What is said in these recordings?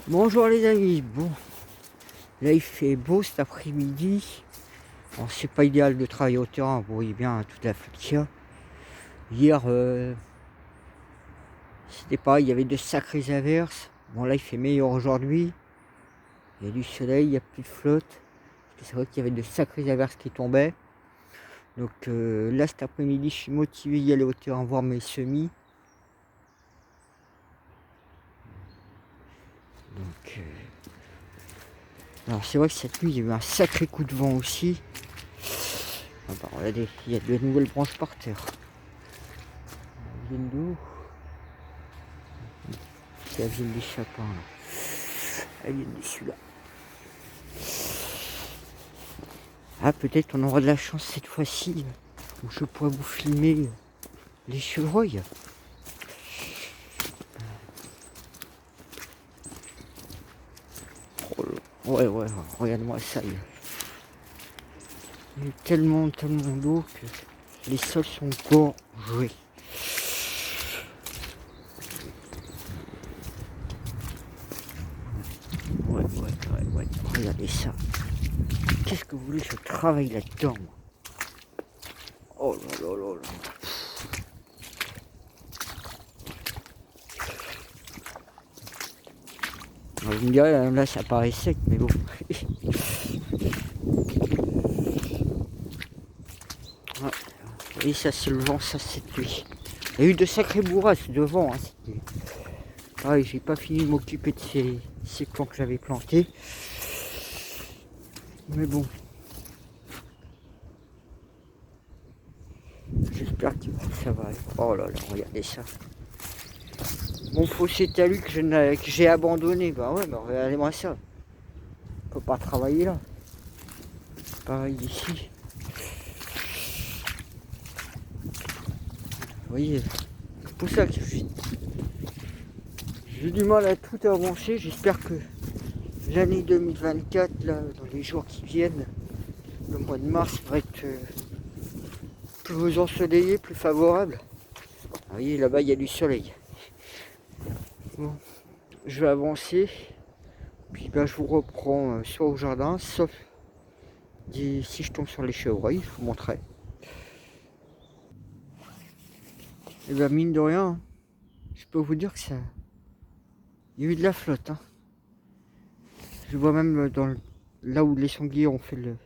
Bonjour les amis, bon, là il fait beau cet après-midi. Bon, c'est pas idéal de travailler au terrain, vous voyez bien toute la flotte qu'il y a. Hier, c'était pareil, il y avait de sacrées averses. Bon là il fait meilleur aujourd'hui. Il y a du soleil, il n'y a plus de flotte. C'est vrai qu'il y avait de sacrées averses qui tombaient. Donc là cet après-midi je suis motivé d'y aller au terrain voir mes semis. Donc alors c'est vrai que cette nuit il y a eu un sacré coup de vent aussi. Ah bah, regardez, il y a de nouvelles branches par terre. Elles viennent d'où? Elles viennent des chapins là. Elles viennent de celui-là. Ah peut-être on aura de la chance cette fois-ci où je pourrais vous filmer les chevreuils. Oh là. Ouais, regarde-moi ça. Il y a tellement d'eau que les sols sont gorgés. Ouais, regardez ça. Qu'est-ce que vous voulez, je travaille là-dedans moi. Oh là. Vous me direz, là ça paraît sec, mais bon. Ouais. Et ça c'est le vent, ça cette nuit. Il y a eu de sacrés bourrasques de vent hein, cette nuit. Pareil, j'ai pas fini de m'occuper de ces plants que j'avais plantés. Mais bon. J'espère que ça va aller. Oh là là, regardez ça. Mon fossé talus que j'ai abandonné. Bah ouais, bah regardez-moi ça. On peut pas travailler là. Pareil ici. Vous voyez, c'est pour ça que j'ai du mal à tout avancer. J'espère que l'année 2024, là, dans les jours qui viennent, le mois de mars va être plus ensoleillé, plus favorable. Vous voyez, là-bas, il y a du soleil. Bon, je vais avancer. Puis ben, je vous reprends soit au jardin, sauf si je tombe sur les chevreuils, je vous montrerai. Et bien mine de rien, hein, je peux vous dire que ça. Il y a eu de la flotte. Hein. Je vois même là où les sangliers ont fait le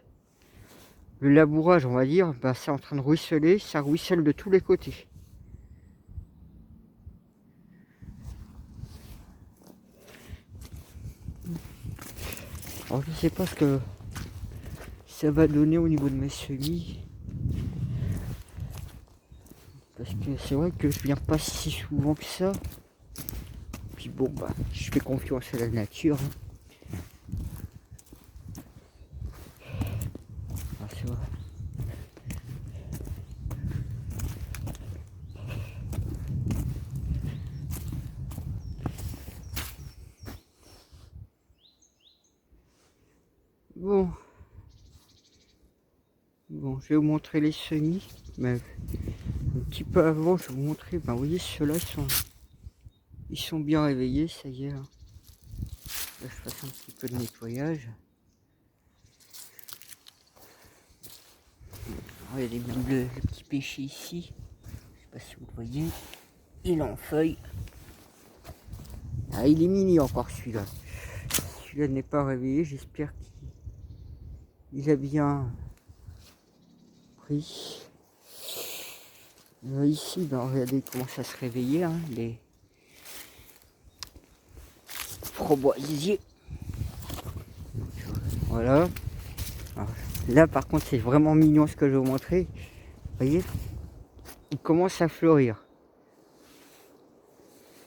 labourage, on va dire, ben, c'est en train de ruisseler, ça ruisselle de tous les côtés. Alors je sais pas ce que ça va donner au niveau de mes semis. Parce que c'est vrai que je viens pas si souvent que ça. Puis bon bah je fais confiance à la nature. Hein. Ah, c'est vrai. Bon, je vais vous montrer les semis, mais un petit peu avant, je vais vous montrer, ben, vous voyez, ceux-là, ils sont bien réveillés, ça y est. Là, là je fasse un petit peu de nettoyage. Regardez bien le petit pêcher ici, je sais pas si vous le voyez, il est en feuille. Ah, il est mini encore celui-là. Celui-là n'est pas réveillé, j'espère qu'il a bien pris. Ici, ben, regardez, il commence à se réveiller, hein, les framboisiers. Voilà. Alors, là, par contre, c'est vraiment mignon ce que je vais vous montrer. Vous voyez, il commence à fleurir.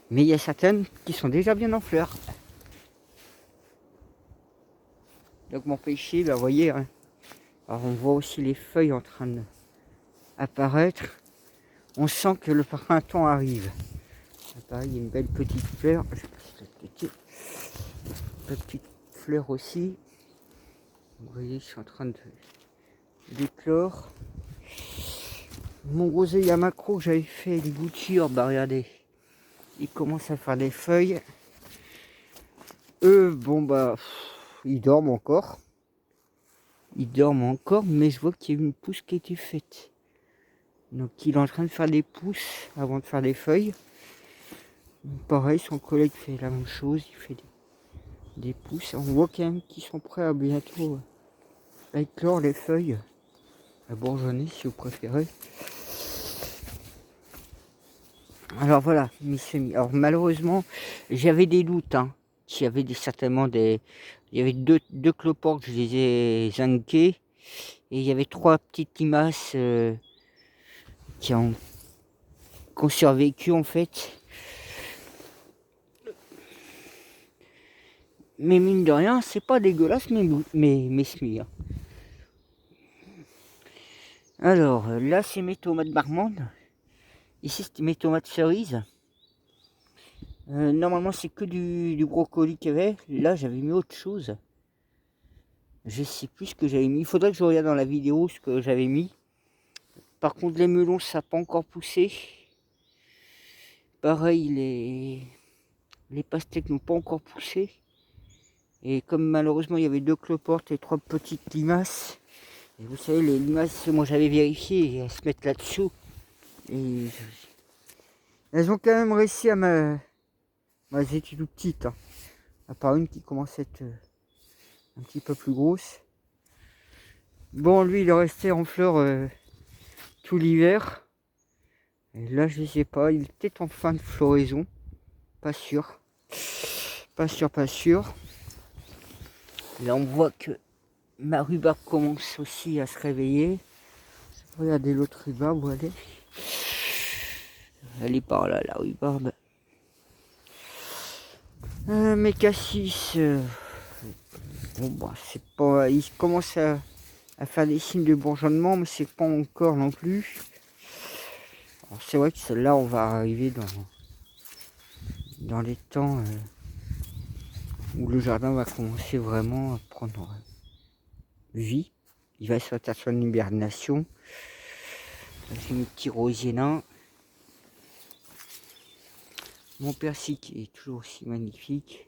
Mais il y a certaines qui sont déjà bien en fleurs. Donc mon pêcher, ben, vous voyez, hein, alors on voit aussi les feuilles en train d'apparaître. On sent que le printemps arrive. Pareil, il y a une belle petite fleur. Je sais pas si ça une petite fleur aussi. Vous voyez, je suis en train d'éclore. Mon groseille à macro que j'avais fait une bouture, bah regardez, il commence à faire des feuilles. eux, bon bah, ils dorment encore. Ils dorment encore, mais je vois qu'il y a eu une pousse qui a été faite. Donc il est en train de faire des pousses avant de faire des feuilles. Pareil, son collègue fait la même chose, il fait des pousses. On voit quand même qu'ils sont prêts à bientôt éclore les feuilles. À bourgeonner si vous préférez. Alors voilà, mes semis. Alors malheureusement, j'avais des doutes. Hein. Il y avait certainement des... Il y avait deux cloportes, je les ai zinqués. Et il y avait 3 petites limaces qui ont survécu en fait. Mais mine de rien, c'est pas dégueulasse mes semis. Hein. Alors là, c'est mes tomates marmandes. Ici, c'est mes tomates cerises. Normalement, c'est que du brocoli qu'il y avait. Là, j'avais mis autre chose. Je sais plus ce que j'avais mis. Il faudrait que je regarde dans la vidéo ce que j'avais mis. Par contre, les melons, ça n'a pas encore poussé. Pareil, les pastèques n'ont pas encore poussé. Et comme malheureusement, il y avait 2 cloportes et 3 petites limaces. Et vous savez, les limaces, moi j'avais vérifié, elles se mettent là-dessous. Et elles ont quand même réussi à me... Elles étaient toutes petites. Hein. À part une qui commence à être un petit peu plus grosse. Bon, lui, il est resté en fleurs tout l'hiver. Et là, je sais pas, il est peut-être en fin de floraison. Pas sûr. Pas sûr, pas sûr. Là, on voit que ma rhubarbe commence aussi à se réveiller. Regardez l'autre rhubarbe, où elle est. Elle est par là, la rhubarbe. Mes cassis, bon, bah, c'est pas, ils commencent à faire des signes de bourgeonnement, mais c'est pas encore non plus. Alors, c'est vrai que celle-là, on va arriver dans les temps où le jardin va commencer vraiment à prendre vie. Il va se faire son hibernation. J'ai mes petits rosiers nains. Mon persil qui est toujours aussi magnifique.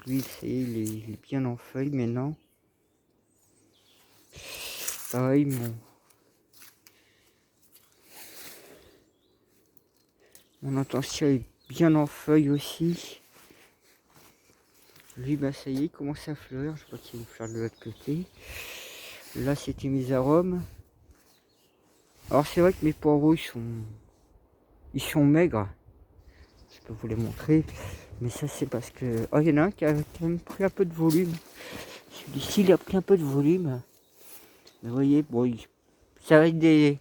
Lui, il est bien en feuille maintenant. Pareil, mon intention est bien en feuille aussi. Lui, bah ça y est, il commence à fleurir. Je crois qu'il va faire de l'autre côté. Là, c'était mes arômes. Alors, c'est vrai que mes poireaux, ils sont maigres. Je peux vous les montrer. Mais ça, c'est parce que... Oh, il y en a un qui a quand même pris un peu de volume. Celui-ci, il a pris un peu de volume. Mais vous voyez, bon, ça va être des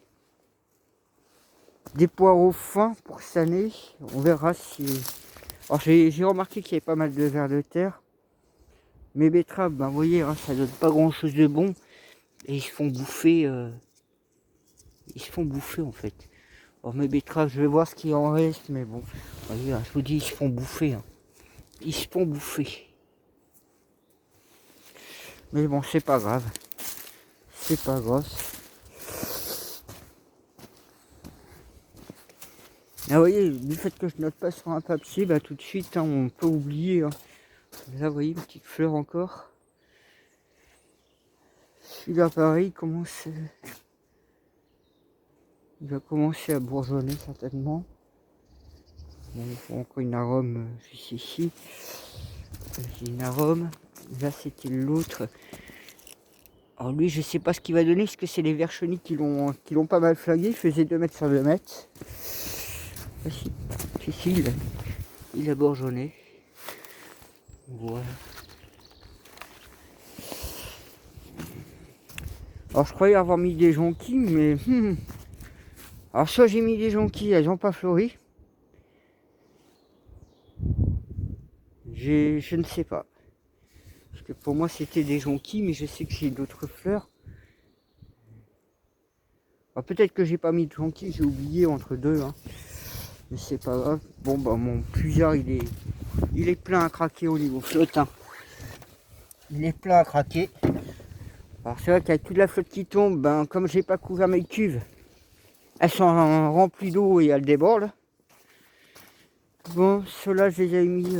poireaux fins pour cette année. On verra si... Alors, j'ai remarqué qu'il y avait pas mal de vers de terre. Mes betteraves, ben, vous voyez, hein, ça donne pas grand-chose de bon. Et ils se font bouffer... Ils se font bouffer, en fait. Alors, mes betteraves, je vais voir ce qu'il en reste. Mais bon, voyez, hein, je vous dis, ils se font bouffer. Hein. Ils se font bouffer. Mais bon, c'est pas grave. C'est pas grave. Ah, vous voyez, du fait que je note pas sur un papier, bah tout de suite, hein, on peut oublier. Hein. Là, vous voyez, une petite fleur encore. Celui-là, pareil, il va commencer à bourgeonner certainement. Bon, il faut encore une arôme juste ici. J'ai une arôme. Là, c'était l'autre. Alors lui, je sais pas ce qu'il va donner, parce que c'est les vers chenilles qui l'ont pas mal flagué. Il faisait 2 mètres sur 2 mètres. Ici, il a bourgeonné. Voilà. Alors je croyais avoir mis des jonquilles, mais... Alors soit j'ai mis des jonquilles, elles n'ont pas fleuri. Je ne sais pas. Parce que pour moi c'était des jonquilles, mais je sais que j'ai d'autres fleurs. Alors peut-être que j'ai pas mis de jonquilles, j'ai oublié entre deux. Hein. Mais c'est pas grave. Bon bah mon puisard il est plein à craquer au niveau flotte. Hein. Il est plein à craquer. Alors c'est vrai qu'avec toute la flotte qui tombe, ben comme j'ai pas couvert mes cuves, elles sont remplies d'eau et elles débordent. Bon, ceux-là, je les ai mis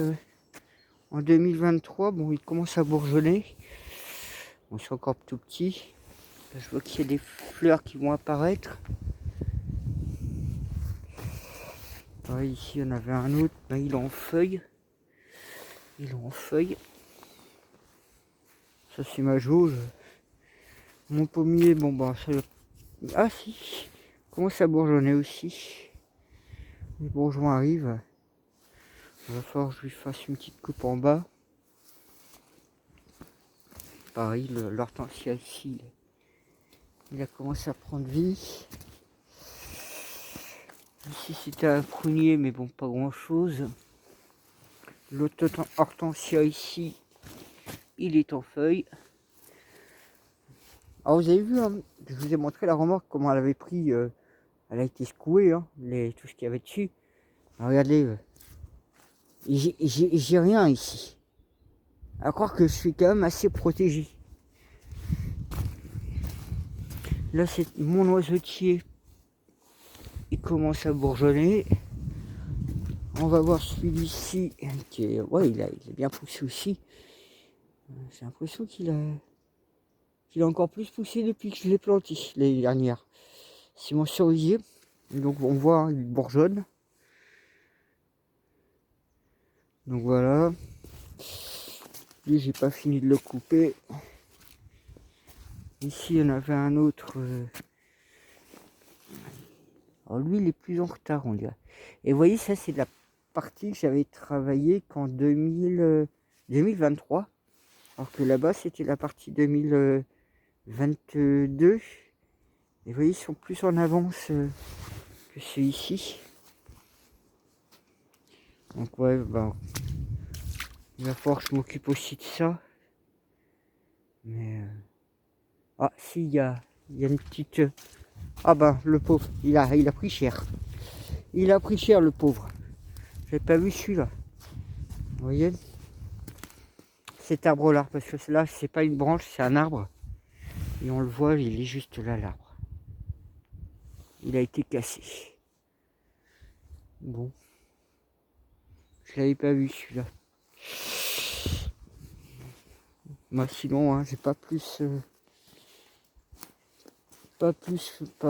en 2023. Bon, ils commencent à bourgeonner. Bon, c'est encore tout petit. Là, je vois qu'il y a des fleurs qui vont apparaître. Pareil, ici, il y en avait un autre. Là, il est en feuille. Il est en feuille. Ça, c'est ma jauge. Mon pommier, bon, bah, ça... Ah, si. Commence à bourgeonner aussi. Les bourgeons arrivent. Il va falloir que je lui fasse une petite coupe en bas. Pareil, l'hortensia ici, il a commencé à prendre vie. Ici c'était un prunier, mais bon, pas grand chose. L'autre hortensia ici, il est en feuille. Alors vous avez vu, hein, je vous ai montré la remorque, comment elle avait pris, elle a été secouée, hein, tout ce qu'il y avait dessus. Alors, regardez, j'ai rien ici. À croire que je suis quand même assez protégé. Là c'est mon oiseautier, il commence à bourgeonner. On va voir celui-ci, qui est, ouais, il est bien poussé aussi. J'ai l'impression qu'il a encore plus poussé depuis que je l'ai planté l'année dernière. C'est mon cerisier, donc on voit, hein, il bourgeonne. Donc voilà. Lui, j'ai pas fini de le couper. Ici, il y en avait un autre. Alors lui, il est plus en retard, on dirait. Et vous voyez, ça, c'est de la partie que j'avais travaillé qu'en 2023. Alors que là-bas, c'était la partie 2022. Et vous voyez, ils sont plus en avance que ceux-ci. Donc ouais, bah, il va falloir que je m'occupe aussi de ça. Mais... Ah, si, il y a une petite... Ah ben, le pauvre, il a pris cher. Il a pris cher, le pauvre. J'ai pas vu celui-là. Vous voyez, cet arbre-là, parce que là, c'est pas une branche, c'est un arbre. Et on le voit, il est juste là, l'arbre. Il a été cassé. Bon. Je l'avais pas vu, celui-là. Moi, sinon, hein, j'ai pas plus... pas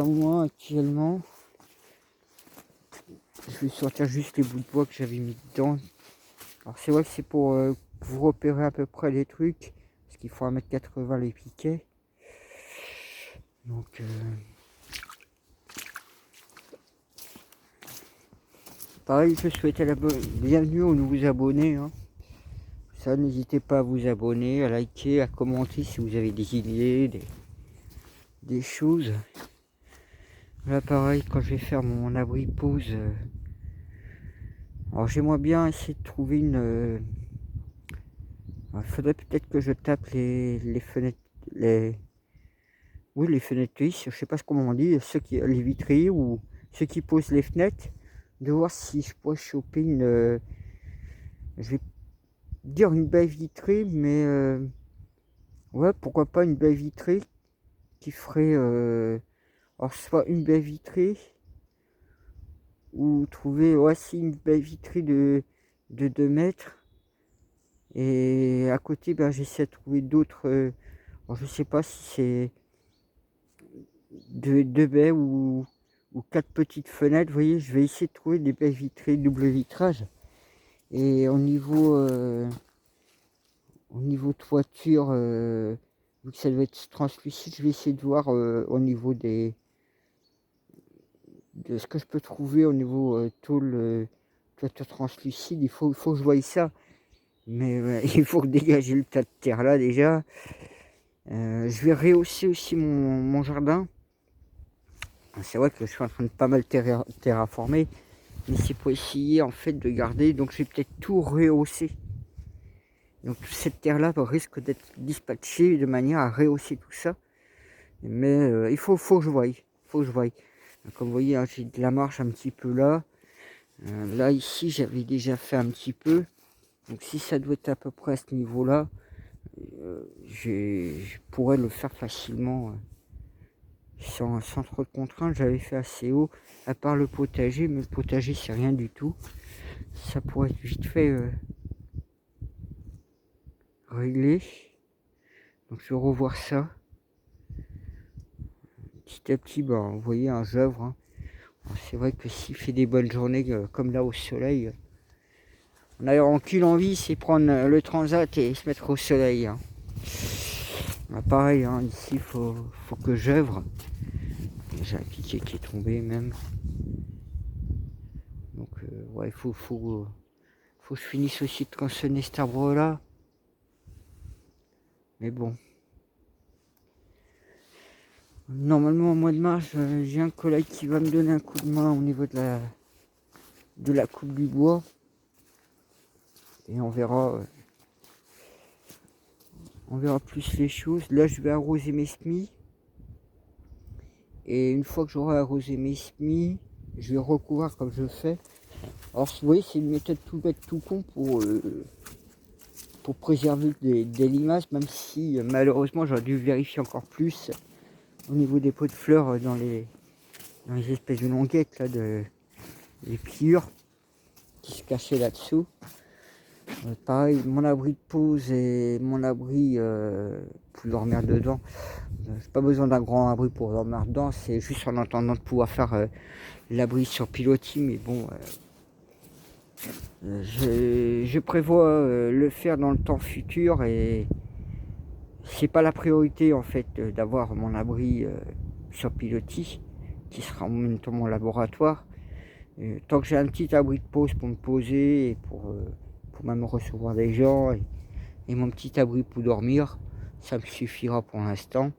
moins actuellement. Je vais sortir juste les bouts de bois que j'avais mis dedans. Alors c'est vrai que c'est pour vous repérer à peu près les trucs. Parce qu'il faut 1,80 m les piquets. Donc pareil, je souhaite la bienvenue aux nouveaux abonnés. Hein. Ça, n'hésitez pas à vous abonner, à liker, à commenter si vous avez des idées, des choses. Là pareil, quand je vais faire mon abri pause, alors j'aimerais bien essayer de trouver une... il faudrait peut-être que je tape les fenêtres, oui, les fenêtres lisses, je sais pas comment on dit, les vitrines ou ceux qui posent les fenêtres, de voir si je pourrais choper une... je vais dire une baie vitrée, mais ouais, pourquoi pas une baie vitrée qui ferait... alors soit une baie vitrée, ou trouver aussi une baie vitrée de 2 mètres. Et à côté, ben, j'essaie de trouver d'autres... alors je sais pas si c'est deux baies ou 4 petites fenêtres. Vous voyez, je vais essayer de trouver des baies vitrées, double vitrage. Et au niveau toiture, vu que ça doit être translucide, je vais essayer de voir au niveau de ce que je peux trouver au niveau tôle, toiture translucide. Il faut que je voie ça. Mais il faut dégager le tas de terre là déjà. Je vais rehausser aussi mon jardin. C'est vrai que je suis en train de pas mal terraformer, mais c'est pour essayer en fait de garder. Donc je vais peut-être tout rehausser. Donc cette terre là risque d'être dispatchée de manière à rehausser tout ça. Mais il faut que je voie. Comme vous voyez, hein, j'ai de la marche un petit peu là. Là ici j'avais déjà fait un petit peu. Donc si ça doit être à peu près à ce niveau là, je pourrais le faire facilement. Sans trop de contraintes. J'avais fait assez haut, à part le potager, mais le potager c'est rien du tout. ça pourrait être vite fait réglé. Donc je vais revoir ça. Petit à petit, ben, vous voyez, hein, j'œuvre. Hein. C'est vrai que s'il fait des bonnes journées comme là au soleil, on a qu'une envie, c'est prendre le transat et se mettre au soleil. Hein. Ben, pareil, hein, ici, il faut que j'œuvre. J'ai un piquet qui est tombé même. Donc, ouais, faut que je finisse aussi de tronçonner cet arbre-là. Mais bon. Normalement, au mois de mars, j'ai un collègue qui va me donner un coup de main au niveau de la coupe du bois. Et on verra plus les choses. Là, je vais arroser mes semis. Et une fois que j'aurai arrosé mes semis, je vais recouvrir comme je fais. Alors, vous voyez, c'est une méthode tout bête, tout con pour préserver des limaces, même si malheureusement, j'aurais dû vérifier encore plus au niveau des pots de fleurs dans les espèces de languettes, là, les pliures qui se cachaient là-dessous. Pareil, mon abri de pause et mon abri pour dormir dedans. J'ai pas besoin d'un grand abri pour dormir dedans, c'est juste en attendant de pouvoir faire l'abri sur pilotis, mais bon, je prévois le faire dans le temps futur et c'est pas la priorité en fait d'avoir mon abri sur pilotis qui sera en même temps mon laboratoire. Tant que j'ai un petit abri de pause pour me poser et pour même recevoir des gens et mon petit abri pour dormir, ça me suffira pour l'instant.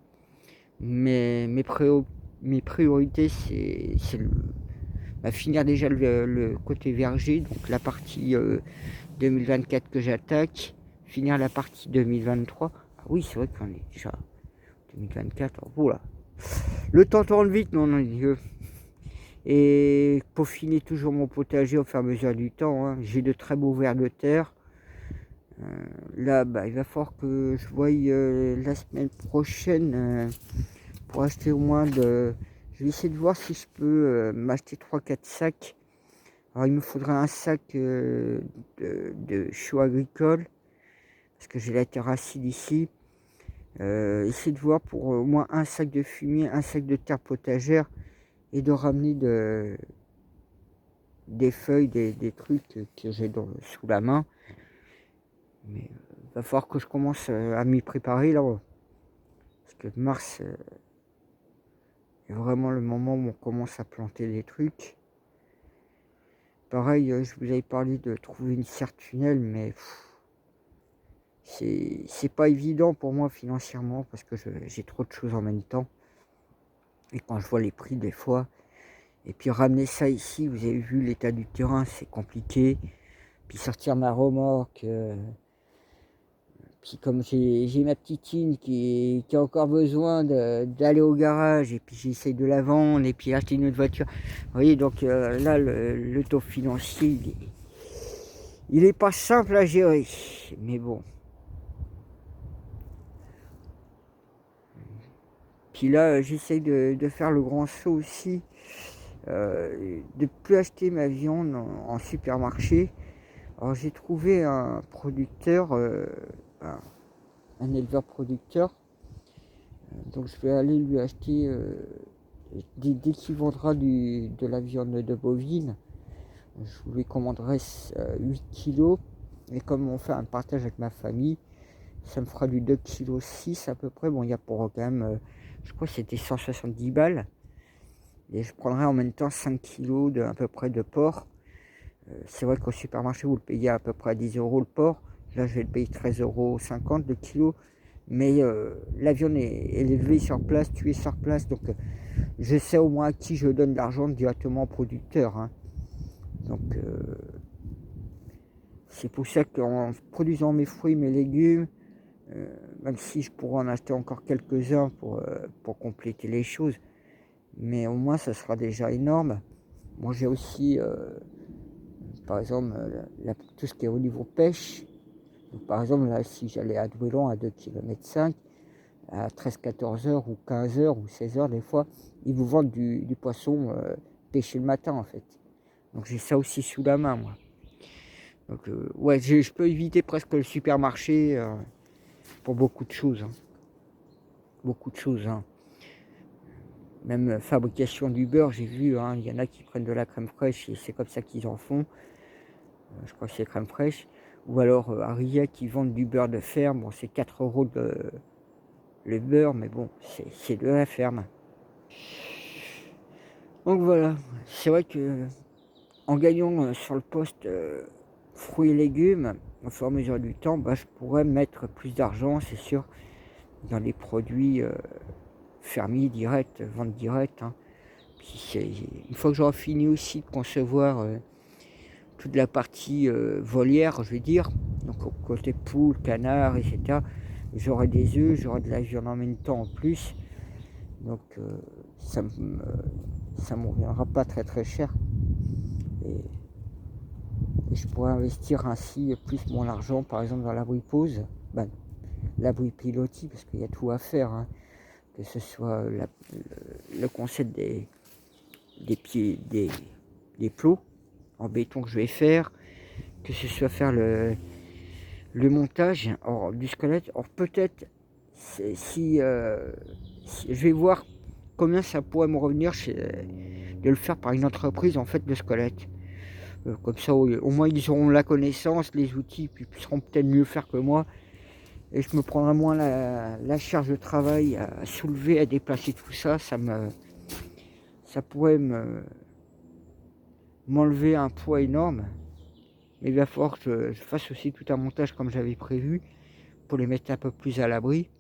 Mais mes priorités, c'est finir déjà le côté verger, donc la partie 2024 que j'attaque, finir la partie 2023. Ah oui, c'est vrai qu'on est déjà 2024. Voilà. Le temps tourne vite, mon Dieu. Et peaufiner toujours mon potager au fur et à mesure du temps. Hein. J'ai de très beaux vers de terre. Là, il va falloir que je voie la semaine prochaine pour acheter au moins de... Je vais essayer de voir si je peux m'acheter 3-4 sacs. Alors il me faudrait un sac de choux agricoles, parce que j'ai la terre acide ici. Essayer de voir pour au moins un sac de fumier, un sac de terre potagère, et de ramener des feuilles, des trucs que j'ai sous la main. Mais il va falloir que je commence à m'y préparer là. Parce que mars est vraiment le moment où on commence à planter des trucs. Pareil, je vous avais parlé de trouver une serre tunnel, mais c'est pas évident pour moi financièrement parce que j'ai trop de choses en même temps. Et quand je vois les prix des fois, et puis ramener ça ici, vous avez vu l'état du terrain, c'est compliqué. Puis sortir ma remorque, puis comme j'ai ma petite qui a encore besoin d'aller au garage, et puis j'essaye de la vendre, et puis acheter une autre voiture. Vous voyez, donc là, le taux financier, il est pas simple à gérer, mais bon. Puis là, j'essaye de faire le grand saut aussi, de ne plus acheter ma viande en supermarché. Alors j'ai trouvé un producteur, un éleveur producteur, donc je vais aller lui acheter dès qu'il vendra de la viande de bovine. Je lui commanderai 8 kilos, et comme on fait un partage avec ma famille, ça me fera du 2,6 kg à peu près. Bon, il y a pour quand même, je crois que c'était 170 balles. Et je prendrai en même temps 5 kilos à peu près de porc. C'est vrai qu'au supermarché, vous le payez à peu près à 10 € le porc. Là, je vais le payer 13,50 € le kilo. Mais la viande est élevée sur place, tuée sur place. Donc, je sais au moins à qui je donne l'argent directement au producteur. Hein. Donc, c'est pour ça qu'en produisant mes fruits, mes légumes, même si je pourrais en acheter encore quelques-uns pour compléter les choses, mais au moins ça sera déjà énorme. Moi j'ai aussi par exemple tout ce qui est au niveau pêche. Donc, par exemple là, si j'allais à Douélon à 2,5 km, à 13-14 heures ou 15 heures ou 16 heures des fois, ils vous vendent du poisson pêché le matin en fait. Donc j'ai ça aussi sous la main moi. Donc ouais, je peux éviter presque le supermarché pour beaucoup de choses. Hein. Beaucoup de choses. Hein. Même fabrication du beurre, j'ai vu, hein, il y en a qui prennent de la crème fraîche et c'est comme ça qu'ils en font. Je crois que c'est crème fraîche. Ou alors à Rillet qui vendent du beurre de ferme. Bon, c'est 4 € le beurre, mais bon, c'est de la ferme. Donc voilà, c'est vrai que en gagnant sur le poste fruits et légumes, au fur et à mesure du temps, bah, je pourrais mettre plus d'argent, c'est sûr, dans les produits fermiers directs, vente directe. Hein. Puis une fois que j'aurai fini aussi de concevoir toute la partie volière, je veux dire, donc côté poule, canard, etc., j'aurai des œufs, j'aurai de la viande en même temps en plus. Donc ça me reviendra pas très très cher. Et je pourrais investir ainsi plus mon argent, par exemple, dans l'abri pause, ben, l'abri pilotis, parce qu'il y a tout à faire. Hein. Que ce soit le concept des pieds, des plots en béton que je vais faire, que ce soit faire le montage du squelette. Or peut-être si je vais voir combien ça pourrait me revenir de le faire par une entreprise en fait, le squelette. Comme ça au moins ils auront la connaissance, les outils, puis ils sauront peut-être mieux faire que moi. Et je me prendrai moins la charge de travail à soulever, à déplacer tout ça. Ça pourrait m'enlever un poids énorme. Mais il va falloir que je fasse aussi tout un montage comme j'avais prévu pour les mettre un peu plus à l'abri.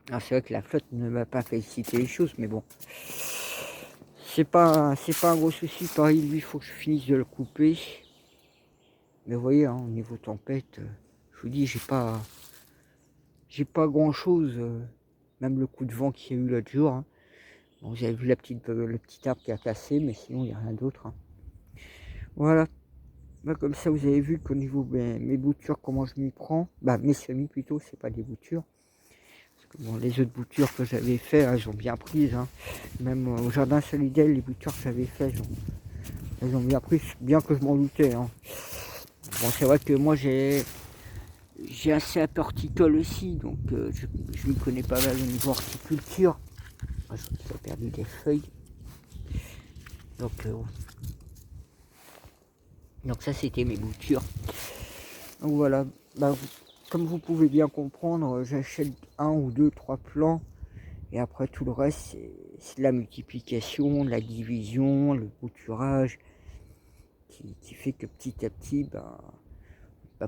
Alors c'est vrai que la flotte ne m'a pas félicité les choses, mais bon. C'est pas un gros souci. Pareil, lui, il faut que je finisse de le couper. Mais vous voyez, hein, au niveau tempête, je vous dis, j'ai pas grand chose. Même le coup de vent qu'il y a eu l'autre jour. Hein. Bon, vous avez vu le petit arbre qui a cassé, mais sinon il n'y a rien d'autre. Hein. Voilà. Bah, comme ça, vous avez vu qu'au niveau de mes boutures, comment je m'y prends. Bah, mes semis plutôt, c'est pas des boutures. Parce que bon, les autres boutures que j'avais fait, elles ont bien prises. Hein. Même au jardin solidaire, les boutures que j'avais fait, elles ont bien pris, bien que je m'en doutais. Hein. Bon, c'est vrai que moi j'ai assez un peu horticole aussi, donc je m'y connais pas mal au niveau horticulture. J'ai perdu des feuilles. Donc ça c'était mes boutures. Donc voilà, bah, comme vous pouvez bien comprendre, j'achète 1 ou 2, 3 plants. Et après tout le reste, c'est la multiplication, la division, le bouturage, qui fait que petit à petit,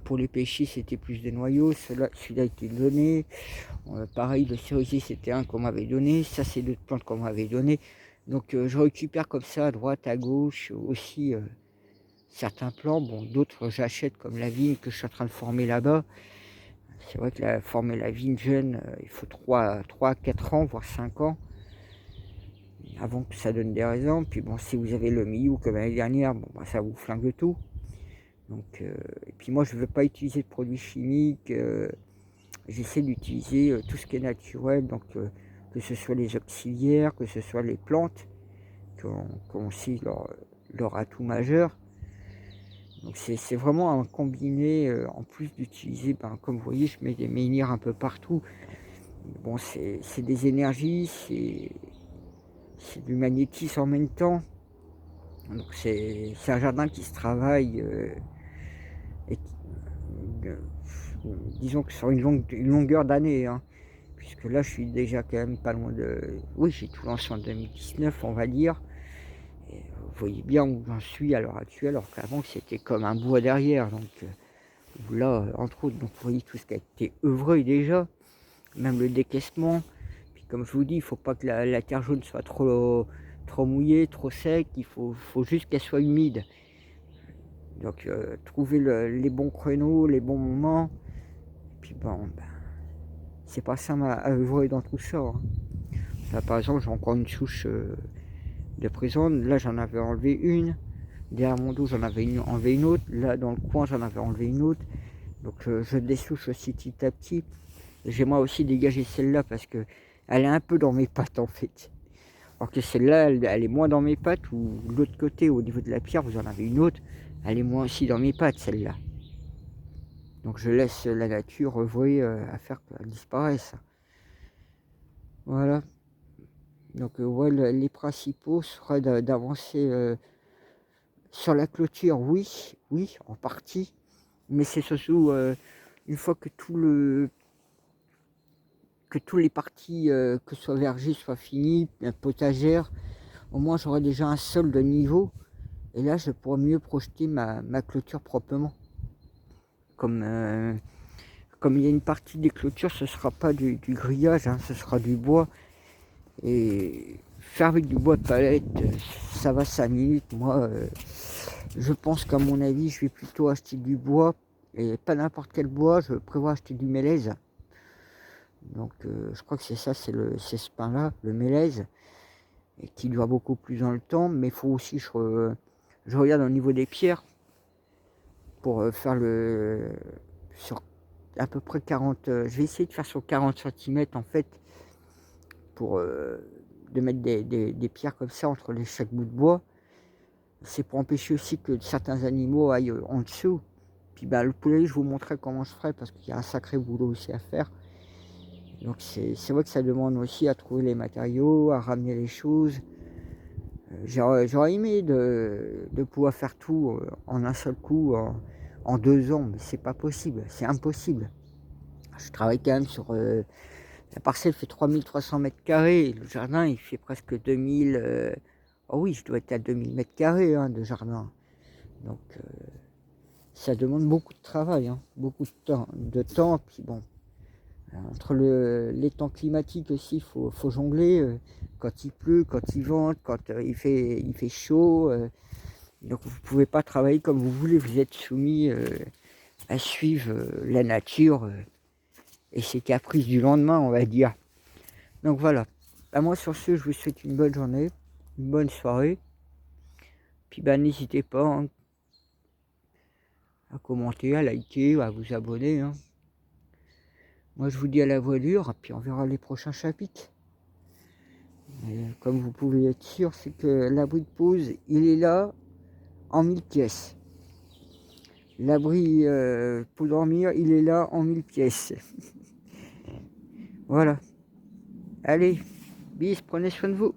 pour les pêcher, c'était plus des noyaux. Celui-là a été donné. Pareil, le cerisier, c'était un qu'on m'avait donné. Ça, c'est d'autres plantes qu'on m'avait donné. Donc, je récupère comme ça, à droite, à gauche, aussi certains plants. Bon, d'autres, j'achète, comme la vigne que je suis en train de former là-bas. C'est vrai que former la vigne jeune, il faut 3 à 4 ans, voire 5 ans, avant que ça donne des raisins. Puis bon, si vous avez le milieu comme l'année dernière, bon, ça vous flingue tout. Donc, et puis moi, je ne veux pas utiliser de produits chimiques. J'essaie d'utiliser tout ce qui est naturel, donc que ce soit les auxiliaires, que ce soit les plantes, qui ont aussi leur atout majeur. Donc c'est vraiment un combiné, en plus d'utiliser, comme vous voyez, je mets des menhirs un peu partout. Bon, c'est des énergies, c'est du magnétisme en même temps. Donc c'est un jardin qui se travaille, disons que sur une longueur d'année. Hein, puisque là, je suis déjà quand même pas loin de... Oui, j'ai tout lancé en 2019, on va dire. Et vous voyez bien où j'en suis à l'heure actuelle, alors qu'avant, c'était comme un bois derrière. Donc là, entre autres, donc, vous voyez tout ce qui a été œuvré déjà, même le décaissement. Puis comme je vous dis, il ne faut pas que la terre jaune soit trop mouillée, trop sec. Il faut juste qu'elle soit humide. Donc trouver les bons créneaux, les bons moments. Puis bon, c'est pas simple à œuvrer dans tout ça. Hein. Là, par exemple, j'ai encore une souche de prison. Là, j'en avais enlevé une. Derrière mon dos, j'en avais enlevé une autre. Là, dans le coin, j'en avais enlevé une autre. Donc, je dessouche aussi petit à petit. J'aimerais aussi dégager celle-là parce que elle est un peu dans mes pattes, en fait. Alors que celle-là, elle est moins dans mes pattes. Ou de l'autre côté, au niveau de la pierre, vous en avez une autre. Elle est moins aussi dans mes pattes, celle-là. Donc je laisse la nature vouer à faire qu'elle disparaisse. Voilà. Donc ouais, les principaux seraient d'avancer sur la clôture, oui, oui, en partie. Mais c'est surtout une fois que tous les parties, que ce soit verger, soit fini, potagère, au moins j'aurai déjà un sol de niveau. Et là, je pourrais mieux projeter ma clôture proprement. Comme il y a une partie des clôtures, ce ne sera pas du grillage, hein, ce sera du bois. Et faire avec du bois de palette, ça va 5 minutes. Moi, je pense qu'à mon avis, je vais plutôt acheter du bois. Et pas n'importe quel bois, je prévois acheter du mélèze. Donc je crois que c'est ça, c'est ce pain-là, le mélèze, et qui dure beaucoup plus dans le temps. Mais il faut aussi, je regarde au niveau des pierres, pour faire sur à peu près 40, je vais essayer de faire sur 40 cm en fait, pour de mettre des pierres comme ça entre chaque bout de bois. C'est pour empêcher aussi que certains animaux aillent en dessous. Puis bah, le poulet, je vous montrerai comment je ferai, parce qu'il y a un sacré boulot aussi à faire. Donc c'est vrai que ça demande aussi à trouver les matériaux, à ramener les choses. J'aurais aimé de pouvoir faire tout en un seul coup, en 2 ans, mais c'est pas possible, c'est impossible. Je travaille quand même sur... la parcelle fait 3300 mètres carrés, le jardin il fait presque 2000... oh oui, je dois être à 2000 mètres carrés hein, de jardin. Donc ça demande beaucoup de travail, hein, beaucoup de temps, puis bon, entre les temps climatiques aussi, il faut jongler, quand il pleut, quand il vente, quand il fait chaud. Donc vous ne pouvez pas travailler comme vous voulez, vous êtes soumis à suivre la nature et ses caprices du lendemain, on va dire. Donc voilà. À moi sur ce, je vous souhaite une bonne journée, une bonne soirée. Puis bah, n'hésitez pas hein, à commenter, à liker, à vous abonner. Hein. Moi je vous dis à la voilure, puis on verra les prochains chapitres. Et comme vous pouvez être sûr, c'est que l'abri de pause, il est là en 1000 pièces. L'abri pour dormir, il est là en 1000 pièces. Voilà. Allez, bis, prenez soin de vous.